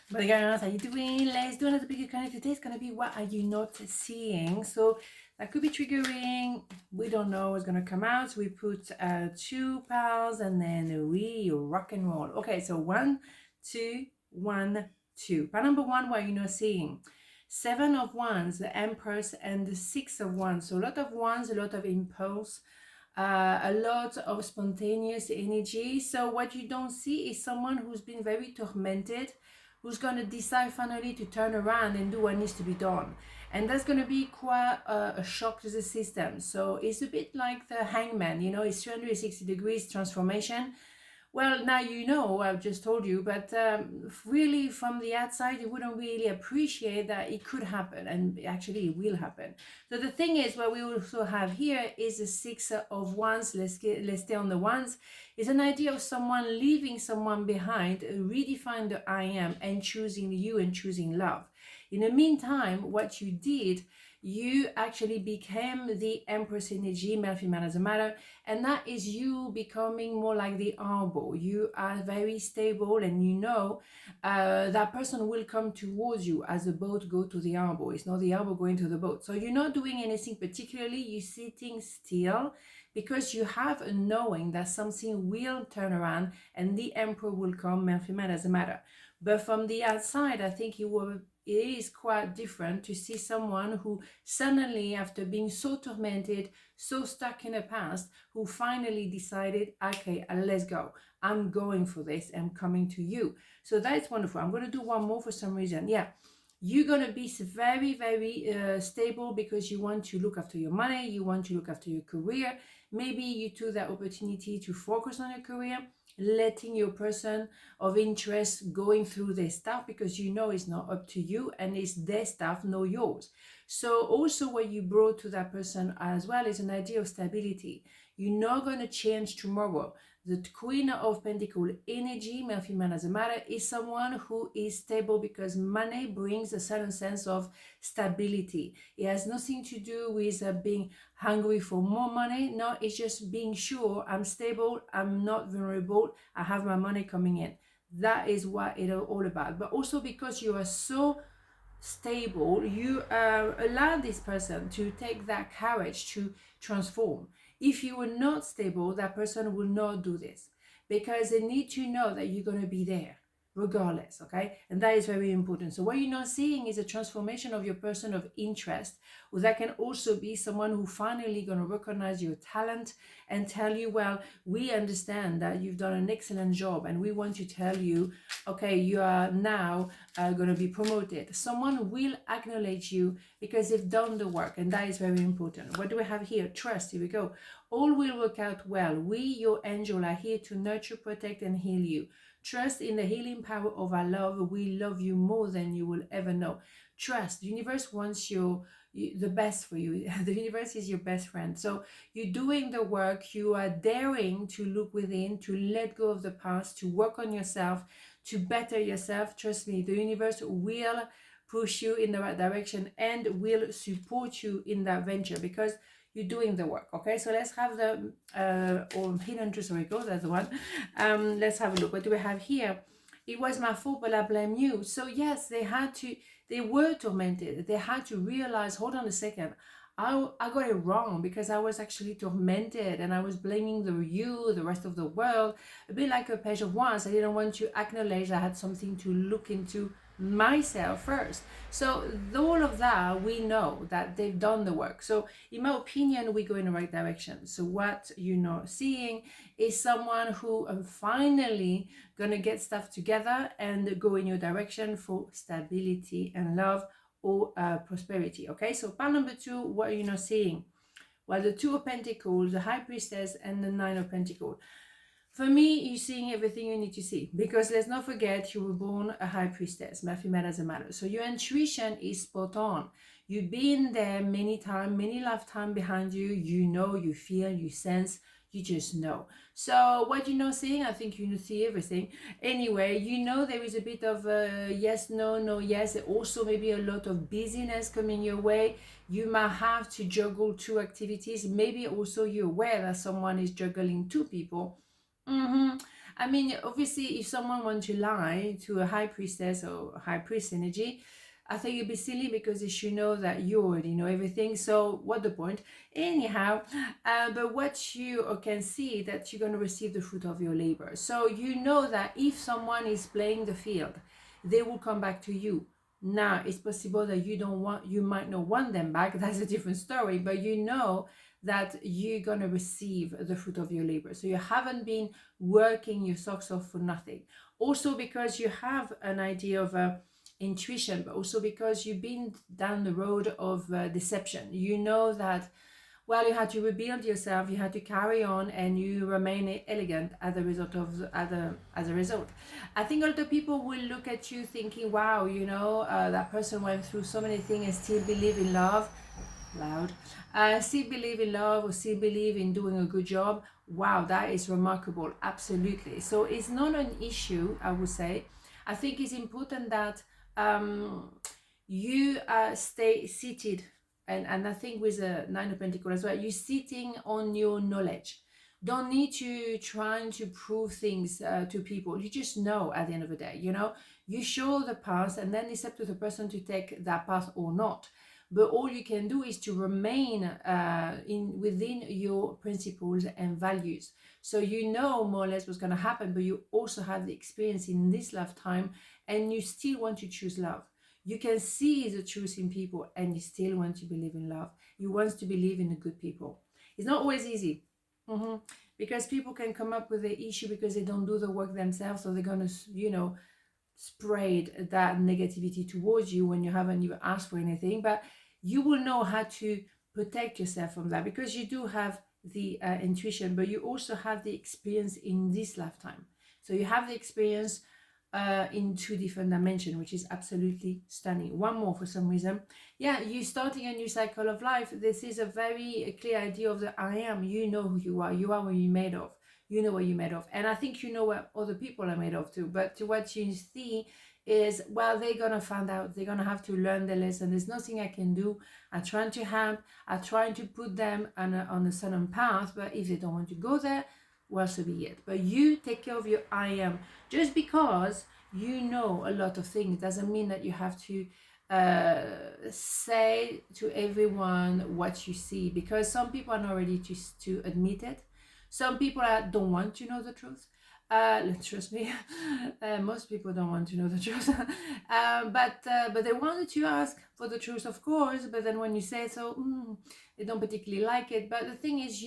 But guys, how you doing? Let's do another bigger connect. Today is gonna be what are you not seeing? So that could be triggering. We don't know what's gonna come out. So we put 2 pals and then we rock and roll. Okay, so 1, 2, 1, 2. Pal number 1, what are you not seeing? 7 of Wands, the Empress, and the 6 of Wands. So a lot of Wands, a lot of impulse. A lot of spontaneous energy. So what you don't see is someone who's been very tormented, who's going to decide finally to turn around and do what needs to be done. And that's going to be quite a shock to the system. So it's a bit like the hangman, you know, it's 360 degrees transformation. Well, now you know, I've just told you, but really from the outside, you wouldn't really appreciate that it could happen, and actually it will happen. So the thing is, what we also have here is the 6 of Wands. Let's stay on the Wands. It's an idea of someone leaving someone behind, redefine the I am, and choosing you and choosing love. In the meantime, what you did, you actually became the Empress energy, male, female, doesn't matter, and that is you becoming more like the arbor. You are very stable, and you know that person will come towards you as the boat go to the arbor. It's not the arbor going to the boat. So you're not doing anything particularly, you're sitting still because you have a knowing that something will turn around and the emperor will come, male, female, doesn't matter. But from the outside, I think it is quite different to see someone who suddenly, after being so tormented, so stuck in the past, who finally decided, okay, let's go. I'm going for this. I'm coming to you. So that's wonderful. I'm going to do one more for some reason. Yeah. You're going to be very, very stable because you want to look after your money. You want to look after your career. Maybe you took that opportunity to focus on your career, letting your person of interest going through their stuff because you know it's not up to you and it's their stuff, not yours. So also what you brought to that person as well is an idea of stability. You're not going to change tomorrow. The Queen of Pentacles energy, male, female, doesn't matter, is someone who is stable because money brings a certain sense of stability. It has nothing to do with being hungry for more money. No, it's just being sure I'm stable, I'm not vulnerable, I have my money coming in. That is what it's all about. But also because you are so stable, you allow this person to take that courage to transform. If you are not stable, that person will not do this because they need to know that you're going to be there regardless, okay? And that is very important. So what you're not seeing is a transformation of your person of interest, or that can also be someone who finally going to recognize your talent and tell you, well, we understand that you've done an excellent job and we want to tell you, okay, you are now going to be promoted. Someone will acknowledge you because they've done the work, and that is very important. What do we have here? Trust. Here we go. All will work out well. We, your angel, are here to nurture, protect, and heal you. Trust in the healing power of our love. We love you more than you will ever know. Trust. The universe wants the best for you. The universe is your best friend. So you're doing the work. You are daring to look within, to let go of the past, to work on yourself, to better yourself. Trust me, the universe will push you in the right direction and will support you in that venture because you're doing the work. Okay, so let's have the hidden truth. Sorry, go, that's the one. Let's have a look. What do we have here? It was my fault, but I blame you. So yes, they were tormented. They had to realize, hold on a second, I got it wrong because I was actually tormented and I was blaming the rest of the world. A bit like a page of wands. I didn't want to acknowledge I had something to look into myself first. So all of that, we know that they've done the work. So in my opinion, we go in the right direction. So what you're not seeing is someone who finally gonna get stuff together and go in your direction for stability and love or prosperity. Okay, so part number 2, what are you not seeing? Well, the 2 of Pentacles, the High Priestess, and the 9 of Pentacles. For me, you're seeing everything you need to see because let's not forget you were born a High Priestess. My female doesn't matter. So your intuition is spot on. You've been there many times, many lifetimes behind you. You know, you feel, you sense, you just know. So what you're not seeing, I think you see everything. Anyway, you know there is a bit of yes, no, no, yes. Also maybe a lot of busyness coming your way. You might have to juggle 2 activities. Maybe also you're aware that someone is juggling 2 people. I mean, obviously, if someone wants to lie to a high priestess or high priest energy, I think it'd be silly because they should know that you already know everything. So what the point? Anyhow, but what you can see that you're going to receive the fruit of your labor. So you know that if someone is playing the field, they will come back to you. Now, it's possible that you might not want them back. That's a different story, but you know that you're going to receive the fruit of your labor. So you haven't been working your socks off for nothing. Also because you have an idea of intuition, but also because you've been down the road of deception. You know that, well, you had to rebuild yourself, you had to carry on, and you remain elegant as a result of as a result. I think a lot of people will look at you thinking, wow, that person went through so many things and still believe in love. Loud. Still believe in love, or still believe in doing a good job. Wow, that is remarkable. Absolutely. So it's not an issue, I would say. I think it's important that you stay seated, and I think with the Nine of Pentacles as well, you're sitting on your knowledge. Don't need to trying to prove things to people. You just know at the end of the day, you show the path, and then it's up to the person to take that path or not. But all you can do is to remain within your principles and values. So you know more or less what's going to happen, but you also have the experience in this lifetime, and you still want to choose love. You can see the truth in people, and you still want to believe in love. You want to believe in the good people. It's not always easy. Because people can come up with the issue because they don't do the work themselves, so they're going to, sprayed that negativity towards you when you haven't even asked for anything. But you will know how to protect yourself from that, because you do have the intuition, but you also have the experience in this lifetime. So you have the experience in 2 different dimensions, which is absolutely stunning. One more for some reason. Yeah, you're starting a new cycle of life. This is a very clear idea of the I am. You know who you are. You are what you're made of. You know what you're made of. And I think you know what other people are made of too. But to what you see is, well, they're going to find out. They're going to have to learn the lesson. There's nothing I can do. I'm trying to help. I'm trying to put them on a certain path. But if they don't want to go there, well, so be it. But you take care of your I am. Just because you know a lot of things doesn't mean that you have to say to everyone what you see. Because some people are not ready to admit it. Some people don't want to know the truth. Trust me, most people don't want to know the truth. But they wanted to ask for the truth, of course. But then when you say so, they don't particularly like it. But the thing is,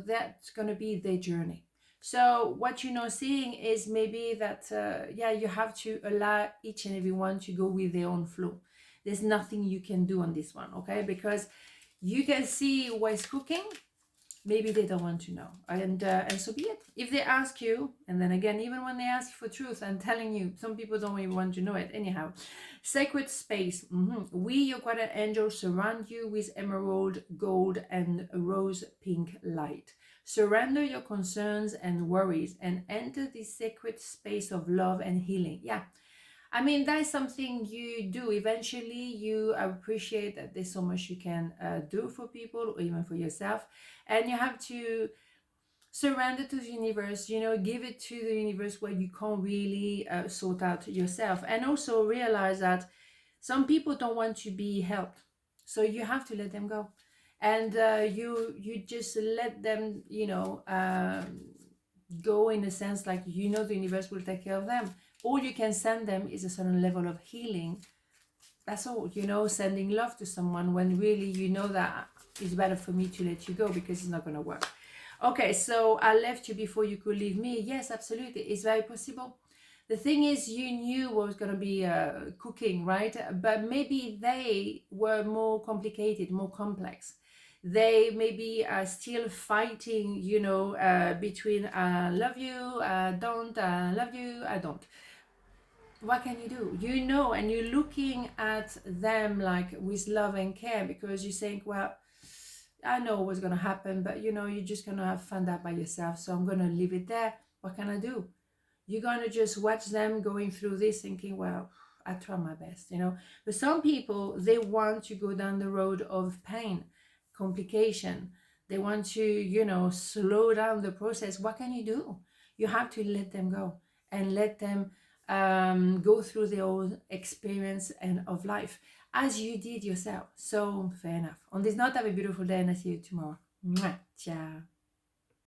that's going to be their journey. So what seeing is maybe that, you have to allow each and every one to go with their own flow. There's nothing you can do on this one, okay? Because you can see what's cooking. Maybe they don't want to know, and so be it. If they ask you, and then again, even when they ask for truth, I'm telling you, some people don't even want to know it. Anyhow, sacred space. We, your guardian angels, surround you with emerald, gold, and rose pink light. Surrender your concerns and worries and enter this sacred space of love and healing. Yeah. I mean, that's something you do. Eventually, you appreciate that there's so much you can do for people, or even for yourself. And you have to surrender to the universe, give it to the universe where you can't really sort out yourself. And also realize that some people don't want to be helped. So you have to let them go. And you just let them, go in a sense like, the universe will take care of them. All you can send them is a certain level of healing. That's all, sending love to someone when really that it's better for me to let you go because it's not going to work. Okay, so I left you before you could leave me. Yes, absolutely. It's very possible. The thing is, you knew what was going to be cooking, right? But maybe they were more complicated, more complex. They maybe are still fighting, between love you, don't, love you, I don't. What can you do? And you're looking at them like with love and care, because you think, well, I know what's going to happen, but you're just going to have fun that by yourself. So I'm going to leave it there. What can I do? You're going to just watch them going through this thinking, well, I try my best, But some people, they want to go down the road of pain, complication. They want to, slow down the process. What can you do? You have to let them go and let them go through their own experience and of life as you did yourself. So fair enough. On this note, have a beautiful day and I'll see you tomorrow. Mwah. Ciao.